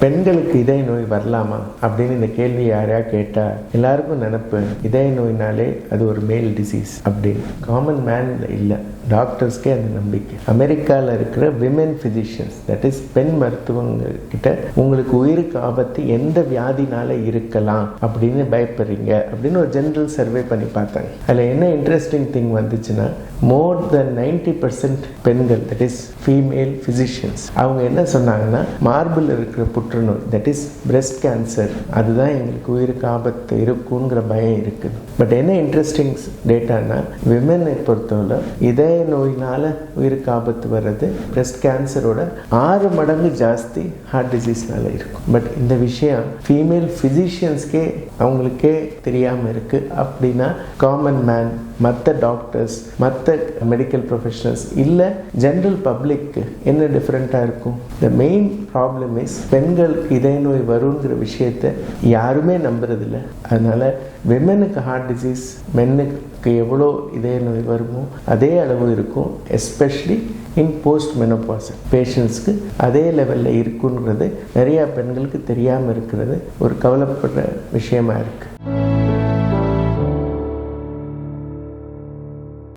பெண்களுக்கு இதய நோய் வரலாமா அப்படின்னு இந்த கேள்வி யாரையா கேட்டால் எல்லாருக்கும் நினைப்பு இதய நோயினாலே அது ஒரு மேல் டிசீஸ் அப்படின்னு. காமன் மேன்ல இல்லை, டாக்டர்ஸ்க்கே அந்த நம்பிக்கை. அமெரிக்காவில் இருக்கிற விமென் ஃபிசிஷியன்ஸ், தட் இஸ் பெண் மருத்துவங்க கிட்ட உங்களுக்கு உயிருக்கு ஆபத்து எந்த வியாதினால இருக்கலாம் அப்படின்னு பயப்படுறீங்க அப்படின்னு ஒரு ஜென்ரல் சர்வே பண்ணி பார்த்தாங்க. அதில் என்ன இன்ட்ரெஸ்டிங் திங் வந்துச்சுன்னா, மோர் தென் 90% பெண்கள், தட் இஸ் ஃபீமேல் ஃபிசிஷியன்ஸ், அவங்க என்ன சொன்னாங்கன்னா, மார்பிள் இருக்கிற புற்றுநோய், தட் இஸ் பிரெஸ்ட் கேன்சர், அதுதான் எங்களுக்கு உயிருக்கு ஆபத்து இருக்குங்கிற பயம் இருக்குது. பட் என்ன இன்ட்ரெஸ்டிங் டேட்டானா, விமெனை பொறுத்தவரை இதய நோயினால உயிருக்கு ஆபத்து வர்றது பிரெஸ்ட் கேன்சரோட 6 மடங்கு ஜாஸ்தி ஹார்ட் டிசீஸ்னால இருக்கும். பட் இந்த விஷயம் ஃபீமேல் ஃபிசிஷியன்ஸ்க்கே அவங்களுக்கே தெரியாமல் இருக்கு. அப்படின்னா காமன் மேன், மற்ற டாக்டர்ஸ், மற்ற மெடிக்கல் ப்ரொஃபஷனல்ஸ் இல்லை ஜென்ரல் பப்ளிக் என்ன டிஃப்ரெண்ட்டாக இருக்கும்? த மெயின் ப்ராப்ளம் இஸ் பெண்களுக்கு இதய நோய் வருங்கிற விஷயத்தை யாருமே நம்புறதில்லை. அதனால விமெனுக்கு ஹார்ட் டிசீஸ் மென்னுக்கு எவ்வளோ இதய நோய் வருமோ அதே அளவு இருக்கும். எஸ்பெஷலி இன் போஸ்ட் மெனோபாசல் பேஷண்ட்ஸ்க்கு அதே லெவலில் இருக்குங்கிறது நிறையா பெண்களுக்கு தெரியாமல் இருக்கிறது ஒரு கவலைப்படுற விஷயமா இருக்குது.